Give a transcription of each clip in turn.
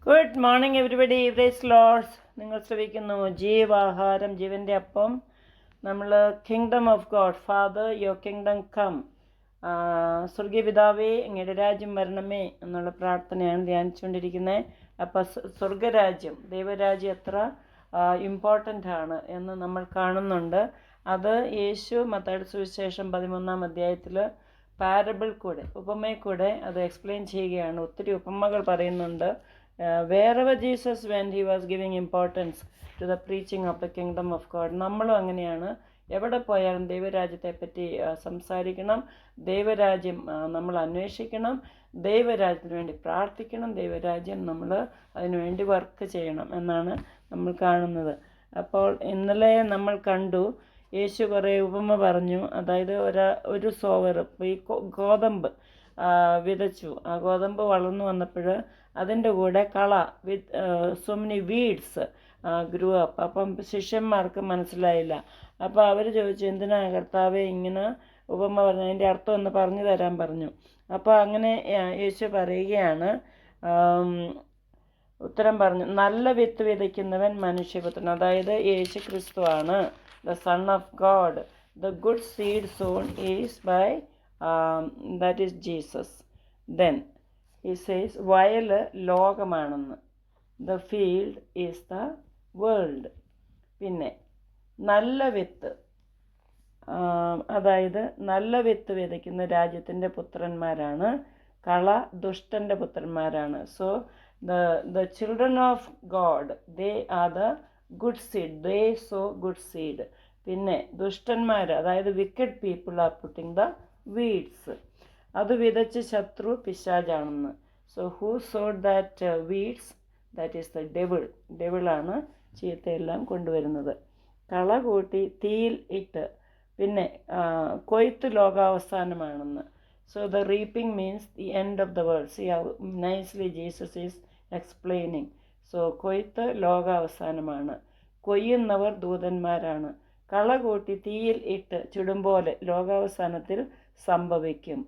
Good morning everybody. Praise lord. നിങ്ങൾ ശ്രവിക്കുന്നു ജീവാഹാരം, ജീവൻ്റെ അപ്പം. നമ്മൾ kingdom of God, father your kingdom come. സ്വർഗീയ പിതാവേ, അങ്ങയുടെ രാജ്യം വരണമേ എന്നുള്ള പ്രാർത്ഥനയാണ് ധ്യാനിച്ചുകൊണ്ടിരിക്കുന്നത്. അപ്പം സ്വർഗരാജ്യം, ദൈവരാജ്യം എത്ര ഇമ്പോർട്ടൻ്റ് ആണ് എന്ന് നമ്മൾ കാണുന്നുണ്ട്. അത് യേശു മത്തായിയുടെ സുവിശേഷം 13-ാം അധ്യായത്തിൽ പാരബിൾ കൂടെ, ഉപമയിൽ കൂടെ അത് എക്സ്പ്ലെയിൻ ചെയ്യുകയാണ്. ഒത്തിരി ഉപമകൾ പറയുന്നുണ്ട്. Wherever Jesus went, he was giving importance to the preaching of the kingdom of God. നമ്മളും അങ്ങനെയാണ്. എവിടെ പോയാലും ദൈവരാജ്യത്തെപ്പറ്റി സംസാരിക്കണം, ദൈവരാജ്യം നമ്മൾ അന്വേഷിക്കണം, ദൈവരാജ്യത്തിന് വേണ്ടി പ്രാർത്ഥിക്കണം, ദൈവരാജ്യം നമ്മൾ അതിനുവേണ്ടി വർക്ക് ചെയ്യണം എന്നാണ് നമ്മൾ കാണുന്നത്. അപ്പോൾ ഇന്നലെ നമ്മൾ കണ്ടു, യേശു കുറേ ഉപമ പറഞ്ഞു. അതായത് ഒരു സോവർ ഈ ഗോതമ്പ് വിതച്ചു. ആ ഗോതമ്പ് വളർന്നു വന്നപ്പോൾ അതിൻ്റെ കൂടെ കള with so many weeds grew up. അപ്പം ശിഷ്യന്മാർക്ക് മനസ്സിലായില്ല. അപ്പോൾ അവർ ചോദിച്ചു, എന്തിനാ കർത്താവേ ഇങ്ങനെ ഉപമ പറഞ്ഞു, അതിൻ്റെ അർത്ഥം ഒന്ന് പറഞ്ഞു തരാൻ പറഞ്ഞു. അപ്പോൾ അങ്ങനെ യേശു പറയുകയാണ്, ഉത്തരം പറഞ്ഞു, നല്ല വിത്ത് വിതയ്ക്കുന്നവൻ മനുഷ്യപുത്രൻ, അതായത് യേശു ക്രിസ്തുവാണ്, the son of God. The good seed sown is by that is Jesus. Then he says വയൽ ലോകമാണെന്ന്, the field is the world. പിന്നെ നല്ല വിത്ത്, അതായത് നല്ല വിത്ത് വിതയ്ക്കുന്ന രാജ്യത്തിൻ്റെ പുത്രന്മാരാണ്, കള ദുഷ്ടൻ്റെ പുത്രന്മാരാണ്. So the children of God, they are the good seed, they sow good seed. പിന്നെ ദുഷ്ടന്മാർ, അതായത് wicked people are putting the weeds. അത് വിതച്ച് ശത്രു പിശാചാണെന്ന്. So who sowed that weeds, that is the devil. ഡെവിളാണ് ചീത്തയെല്ലാം കൊണ്ടുവരുന്നത്. കള കൂട്ടി തീയിൽ ഇട്ട്. പിന്നെ കൊയ്ത്ത് ലോകാവസാനമാണെന്ന്. So the reaping means the end of the world. See how nicely Jesus is explaining. So കൊയ്ത്ത് ലോകാവസാനമാണ്, കൊയ്യുന്നവർ ദൂതന്മാരാണ്. കള കൂട്ടി തീയിൽ ഇട്ട് ചുടുമ്പോലെ ലോകാവസാനത്തിൽ സംഭവിക്കും.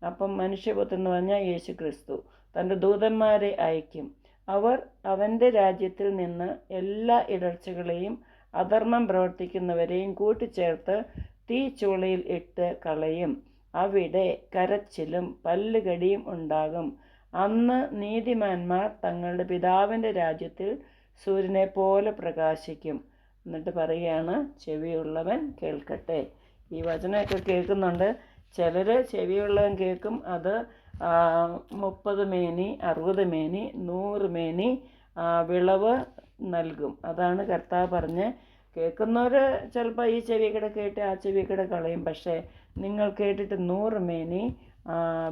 അപ്പം മനുഷ്യപുത്രൻ എന്ന് പറഞ്ഞാൽ യേശു ക്രിസ്തു തൻ്റെ ദൂതന്മാരെ അയക്കും. അവർ അവൻ്റെ രാജ്യത്തിൽ നിന്ന് എല്ലാ ഇടർച്ചകളെയും അധർമ്മം പ്രവർത്തിക്കുന്നവരെയും കൂട്ടിച്ചേർത്ത് തീച്ചൂളയിൽ ഇട്ട് കളയും. അവിടെ കരച്ചിലും പല്ലുകടിയും ഉണ്ടാകും. അന്ന് നീതിമാന്മാർ തങ്ങളുടെ പിതാവിൻ്റെ രാജ്യത്തിൽ സൂര്യനെ പോലെ പ്രകാശിക്കും. എന്നിട്ട് പറയുകയാണ്, ചെവിയുള്ളവൻ കേൾക്കട്ടെ. ഈ വചനമൊക്കെ കേൾക്കുന്നുണ്ട്. ചിലർ ചെവിയുള്ളവൻ കേൾക്കും, അത് 30 മേനി 60 മേനി 100 മേനി വിളവ് നൽകും. അതാണ് കർത്താവ് പറഞ്ഞ്. കേൾക്കുന്നവർ ചിലപ്പോൾ ഈ ചെവി കൂടെ കേട്ട് ആ ചെവി കൂടെ കളയും. പക്ഷേ നിങ്ങൾ കേട്ടിട്ട് 100 മേനി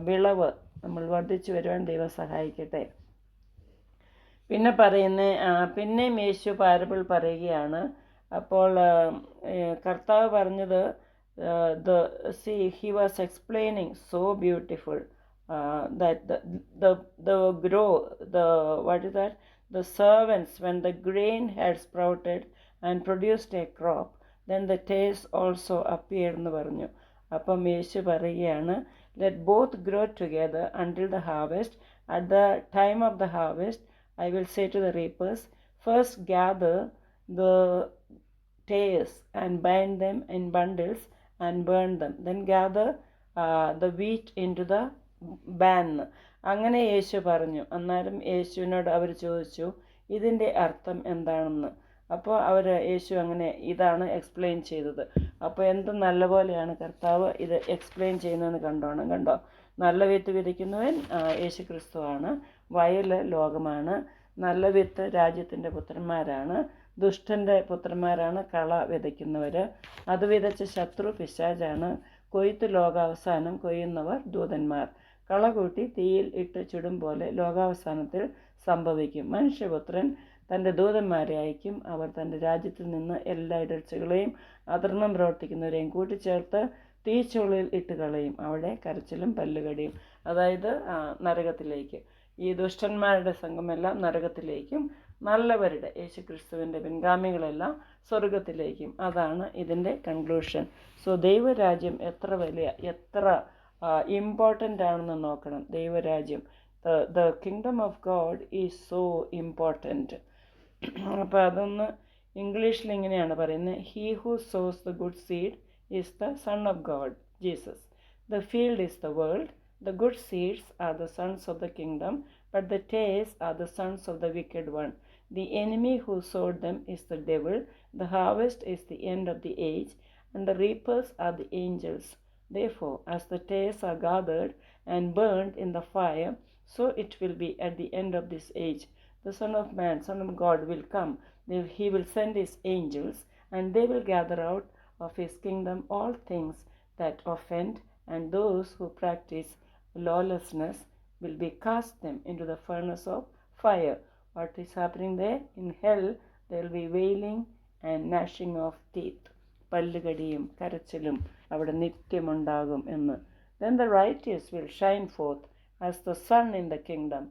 വിളവ് നമ്മൾ വർദ്ധിച്ചു വരുവാൻ ദൈവം സഹായിക്കട്ടെ. പിന്നെ പിന്നെയും യേശു പാരബിൾ പറയുകയാണ്. അപ്പോൾ കർത്താവ് പറഞ്ഞത്, he was explaining so beautiful that the servants, when the grain had sprouted and produced a crop, then the tares also appeared എന്ന് പറഞ്ഞു. അപ്പം യേശു പറയുകയാണ്, let both grow together until the harvest. At the time of the harvest I will say to the reapers, first gather the tares and bind them in bundles and burn them, then gather the wheat into the barn. അങ്ങനെ യേശു പറഞ്ഞു. അന്നേരം യേശുവിനോട് അവർ ചോദിച്ചു, ഇതിൻ്റെ അർത്ഥം എന്താണെന്ന്. അപ്പോൾ യേശു അങ്ങനെ ഇതാണ് എക്സ്പ്ലെയിൻ ചെയ്തത്. അപ്പോൾ എന്ത് നല്ലപോലെയാണ് കർത്താവ് ഇത് എക്സ്പ്ലെയിൻ ചെയ്യുന്നതെന്ന് കണ്ടോ. നല്ല വിത്ത് വിതയ്ക്കുന്നവൻ യേശു ക്രിസ്തുവാണ്, വയൽ ലോകമാണ്, നല്ല വിത്ത് രാജ്യത്തിൻ്റെ പുത്രന്മാരാണ്, ദുഷ്ടൻ്റെ പുത്രന്മാരാണ് കള വിതയ്ക്കുന്നവർ. അത് വിതച്ച ശത്രു പിശാചാണ്, കൊയ്ത്ത് ലോകാവസാനം, കൊയ്യുന്നവർ ദൂതന്മാർ. കള കൂട്ടി തീയിൽ ഇട്ട് ചുടും പോലെ ലോകാവസാനത്തിൽ സംഭവിക്കും. മനുഷ്യപുത്രൻ തൻ്റെ ദൂതന്മാരെ അയക്കും. അവർ തൻ്റെ രാജ്യത്തിൽ നിന്ന് എല്ലാ ഇടർച്ചകളെയും അധർമ്മം പ്രവർത്തിക്കുന്നവരെയും കൂട്ടിച്ചേർത്ത് തീച്ചൂളയിൽ ഇട്ട് കളയും. അവിടെ കരച്ചിലും പല്ലുകടിയും, അതായത് നരകത്തിലേക്ക്. ഈ ദുഷ്ടന്മാരുടെ സംഘമെല്ലാം നരകത്തിലേക്കും, നല്ലവരുടെ യേശുക്രിസ്തുവിൻ്റെ പിൻഗാമികളെല്ലാം സ്വർഗത്തിലേക്കും. അതാണ് ഇതിൻ്റെ കൺക്ലൂഷൻ. സോ ദൈവരാജ്യം എത്ര ഇമ്പോർട്ടൻ്റ് ആണെന്ന് നോക്കണം. ദൈവരാജ്യം the kingdom of God is so important. അപ്പോൾ അതൊന്ന് ഇംഗ്ലീഷിൽ ഇങ്ങനെയാണ് പറയുന്നത്. He who sauce the good seed is the son of God, Jesus. The field is the world. The good seeds are the sons of the kingdom, but the tares are the sons of the wicked one. The enemy who sowed them is the devil. The harvest is the end of the age, and the reapers are the angels. Therefore, as the tares are gathered and burned in the fire, so it will be at the end of this age. The Son of Man, Son of God, will come. He will send his angels, and they will gather out of his kingdom all things that offend, and those who practice lawlessness will be cast them into the furnace of fire. What is happening there? In hell, there will be wailing and gnashing of teeth. പല്ലുകടിയും കരച്ചിലും അവിടെ നിത്യമുണ്ടാകും എന്ന്. Then the righteous will shine forth as the sun in the kingdom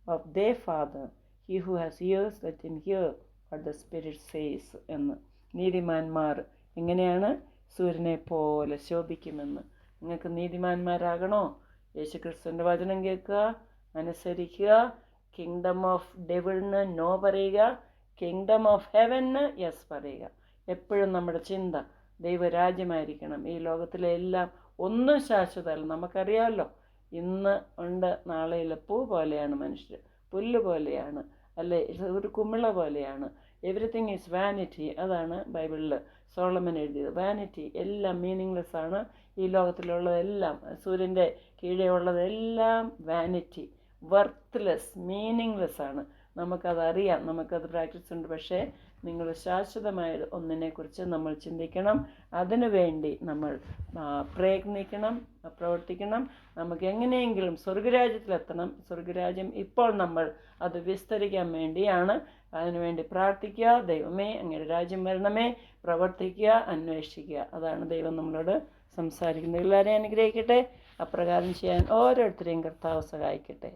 of their Father. He who has ears, let him hear what the Spirit says എന്ന്. നീതിമാന്മാർ എങ്ങനെയാണ്? സൂര്യനെ പോലെ ശോഭിക്കുമെന്ന്. നിങ്ങൾക്ക് നീതിമാന്മാരാകണോ? യേശുക്രിസ്തുവിൻ്റെ വചനം കേൾക്കുക, അനുസരിക്കുക. കിങ്ഡം ഓഫ് ഡെവിളിന് നോ പറയുക, കിങ്ഡം ഓഫ് ഹെവന് യെസ് പറയുക. എപ്പോഴും നമ്മുടെ ചിന്ത ദൈവരാജ്യമായിരിക്കണം. ഈ ലോകത്തിലെ എല്ലാം ഒന്നും ശാശ്വതമല്ല. നമുക്കറിയാമല്ലോ, ഇന്ന് ഉണ്ട് നാളെയില്ല. പൂ പോലെയാണ് മനുഷ്യർ, പുല്ല് പോലെയാണ്, അല്ലെ, ഒരു കുമിള പോലെയാണ്. Everything is vanity. അതാണ് ബൈബിളിൽ സോളമൻ എഴുതിയത്. വാനിറ്റി, എല്ലാം മീനിങ്ലെസ് ആണ്. ഈ ലോകത്തിലുള്ളതെല്ലാം, സൂര്യൻ്റെ കീഴേ ഉള്ളതെല്ലാം വാനിറ്റി, വർത്ത്ലെസ്, മീനിങ്ലെസ് ആണ്. നമുക്കതറിയാം, നമുക്കത് പ്രാക്ടീസ് ഉണ്ട്. പക്ഷേ നിങ്ങൾ ശാശ്വതമായ ഒന്നിനെക്കുറിച്ച് നമ്മൾ ചിന്തിക്കണം. അതിനുവേണ്ടി നമ്മൾ പ്രയത്നിക്കണം, പ്രവർത്തിക്കണം. നമുക്ക് എങ്ങനെയെങ്കിലും സ്വർഗരാജ്യത്തിലെത്തണം. സ്വർഗരാജ്യം ഇപ്പോൾ നമ്മൾ അത് വിസ്തരിക്കാൻ വേണ്ടിയാണ്. അതിനുവേണ്ടി പ്രാർത്ഥിക്കുക. ദൈവമേ, അങ്ങയുടെ രാജ്യം വരണമേ, പ്രവർത്തിക്കുക, അന്വേഷിക്കുക. അതാണ് ദൈവം നമ്മളോട് സംസാരിക്കുന്നത്. എല്ലാവരെയും അനുഗ്രഹിക്കട്ടെ. അപ്രകാരം ചെയ്യാൻ ഓരോരുത്തരെയും കർത്താവ് സഹായിക്കട്ടെ.